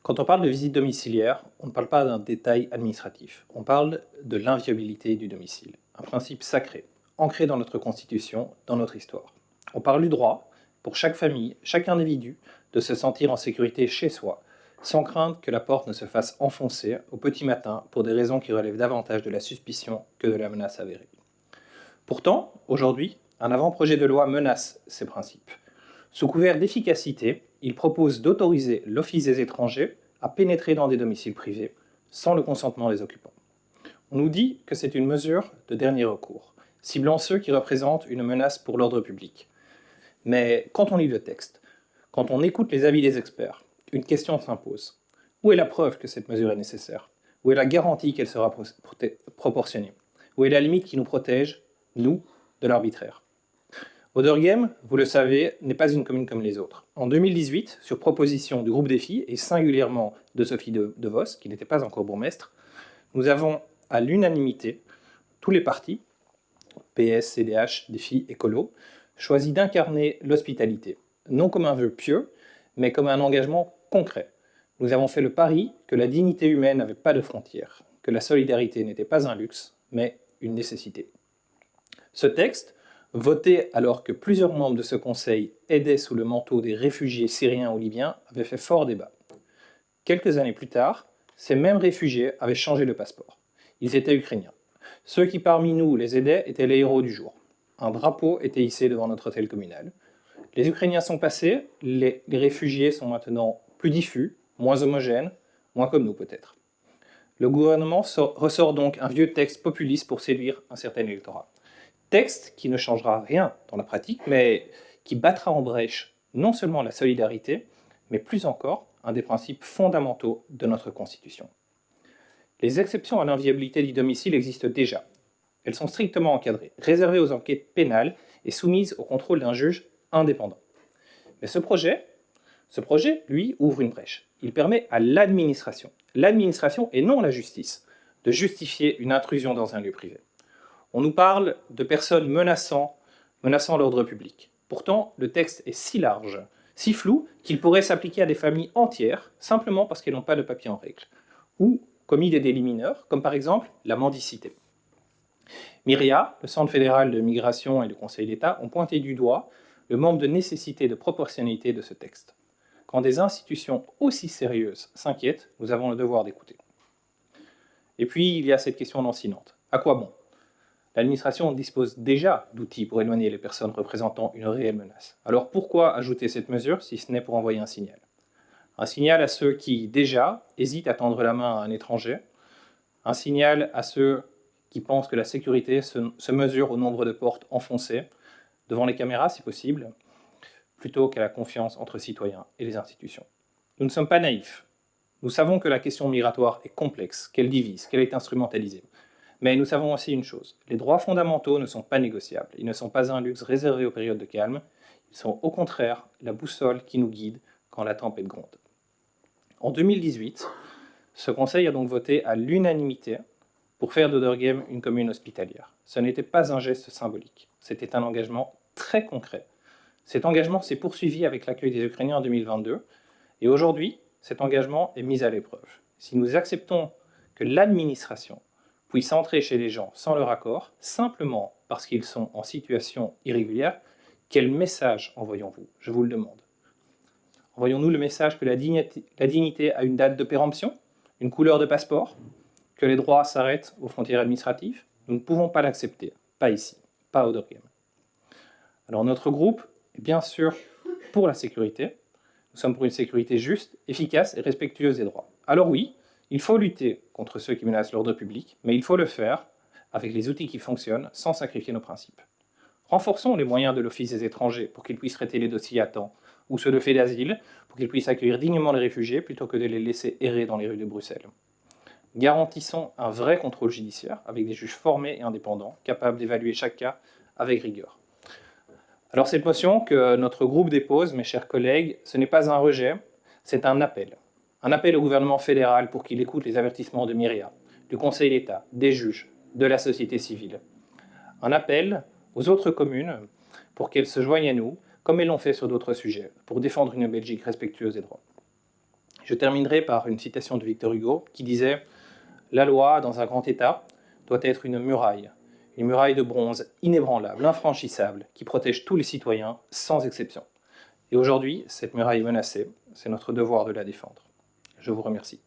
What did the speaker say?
Quand on parle de visite domiciliaire, on ne parle pas d'un détail administratif, on parle de l'inviolabilité du domicile, un principe sacré, ancré dans notre Constitution, dans notre histoire. On parle du droit, pour chaque famille, chaque individu, de se sentir en sécurité chez soi, sans craindre que la porte ne se fasse enfoncer au petit matin pour des raisons qui relèvent davantage de la suspicion que de la menace avérée. Pourtant, aujourd'hui, un avant-projet de loi menace ces principes. Sous couvert d'efficacité, il propose d'autoriser l'Office des étrangers à pénétrer dans des domiciles privés sans le consentement des occupants. On nous dit que c'est une mesure de dernier recours, ciblant ceux qui représentent une menace pour l'ordre public. Mais quand on lit le texte, quand on écoute les avis des experts, une question s'impose. Où est la preuve que cette mesure est nécessaire? Où est la garantie qu'elle sera proportionnée? Où est la limite qui nous protège, nous, de l'arbitraire? Auderghem, vous le savez, n'est pas une commune comme les autres. En 2018, sur proposition du groupe Défi, et singulièrement de Sophie de Vos, qui n'était pas encore bourgmestre, nous avons à l'unanimité, tous les partis, PS, CDH, Défi, Écolo, choisi d'incarner l'hospitalité, non comme un vœu pieux, mais comme un engagement concret. Nous avons fait le pari que la dignité humaine n'avait pas de frontières, que la solidarité n'était pas un luxe, mais une nécessité. Ce texte, voté alors que plusieurs membres de ce Conseil aidaient sous le manteau des réfugiés syriens ou libyens, avait fait fort débat. Quelques années plus tard, ces mêmes réfugiés avaient changé de passeport. Ils étaient ukrainiens. Ceux qui parmi nous les aidaient étaient les héros du jour. Un drapeau était hissé devant notre hôtel communal. Les Ukrainiens sont passés, les réfugiés sont maintenant plus diffus, moins homogènes, moins comme nous peut-être. Le gouvernement ressort donc un vieux texte populiste pour séduire un certain électorat. Texte qui ne changera rien dans la pratique, mais qui battra en brèche non seulement la solidarité, mais plus encore un des principes fondamentaux de notre Constitution. Les exceptions à l'inviolabilité du domicile existent déjà. Elles sont strictement encadrées, réservées aux enquêtes pénales et soumises au contrôle d'un juge indépendant. Mais ce projet, lui, ouvre une brèche. Il permet à l'administration et non la justice, de justifier une intrusion dans un lieu privé. On nous parle de personnes menaçant l'ordre public. Pourtant, le texte est si large, si flou, qu'il pourrait s'appliquer à des familles entières, simplement parce qu'elles n'ont pas de papier en règle, ou commis des délits mineurs, comme par exemple la mendicité. Myria, le Centre fédéral de migration et le Conseil d'État ont pointé du doigt le manque de nécessité et de proportionnalité de ce texte. Quand des institutions aussi sérieuses s'inquiètent, nous avons le devoir d'écouter. Et puis, il y a cette question lancinante. À quoi bon? L'administration dispose déjà d'outils pour éloigner les personnes représentant une réelle menace. Alors pourquoi ajouter cette mesure si ce n'est pour envoyer un signal? Un signal à ceux qui, déjà, hésitent à tendre la main à un étranger. Un signal à ceux qui pensent que la sécurité se mesure au nombre de portes enfoncées, devant les caméras si possible, plutôt qu'à la confiance entre citoyens et les institutions. Nous ne sommes pas naïfs. Nous savons que la question migratoire est complexe, qu'elle divise, qu'elle est instrumentalisée. Mais nous savons aussi une chose, les droits fondamentaux ne sont pas négociables, ils ne sont pas un luxe réservé aux périodes de calme, ils sont au contraire la boussole qui nous guide quand la tempête gronde. En 2018, ce Conseil a donc voté à l'unanimité pour faire d'Auderghem une commune hospitalière. Ce n'était pas un geste symbolique, c'était un engagement très concret. Cet engagement s'est poursuivi avec l'accueil des Ukrainiens en 2022, et aujourd'hui, cet engagement est mis à l'épreuve. Si nous acceptons que l'administration puisse entrer chez les gens sans leur accord, simplement parce qu'ils sont en situation irrégulière, quel message envoyons-vous? Je vous le demande. Envoyons-nous le message que la dignité a une date de péremption, une couleur de passeport, que les droits s'arrêtent aux frontières administratives? Nous ne pouvons pas l'accepter, pas ici, pas à Auderghem. Alors notre groupe est bien sûr pour la sécurité. Nous sommes pour une sécurité juste, efficace et respectueuse des droits. Alors oui, il faut lutter contre ceux qui menacent l'ordre public, mais il faut le faire avec les outils qui fonctionnent, sans sacrifier nos principes. Renforçons les moyens de l'Office des étrangers pour qu'ils puissent traiter les dossiers à temps, ou ceux de fait d'asile, pour qu'ils puissent accueillir dignement les réfugiés plutôt que de les laisser errer dans les rues de Bruxelles. Garantissons un vrai contrôle judiciaire avec des juges formés et indépendants, capables d'évaluer chaque cas avec rigueur. Alors cette motion que notre groupe dépose, mes chers collègues, ce n'est pas un rejet, c'est un appel. Un appel au gouvernement fédéral pour qu'il écoute les avertissements de Myria, du Conseil d'État, des juges, de la société civile. Un appel aux autres communes pour qu'elles se joignent à nous, comme elles l'ont fait sur d'autres sujets, pour défendre une Belgique respectueuse des droits. Je terminerai par une citation de Victor Hugo qui disait « La loi, dans un grand État, doit être une muraille de bronze inébranlable, infranchissable, qui protège tous les citoyens sans exception. » Et aujourd'hui, cette muraille est menacée, c'est notre devoir de la défendre. Je vous remercie.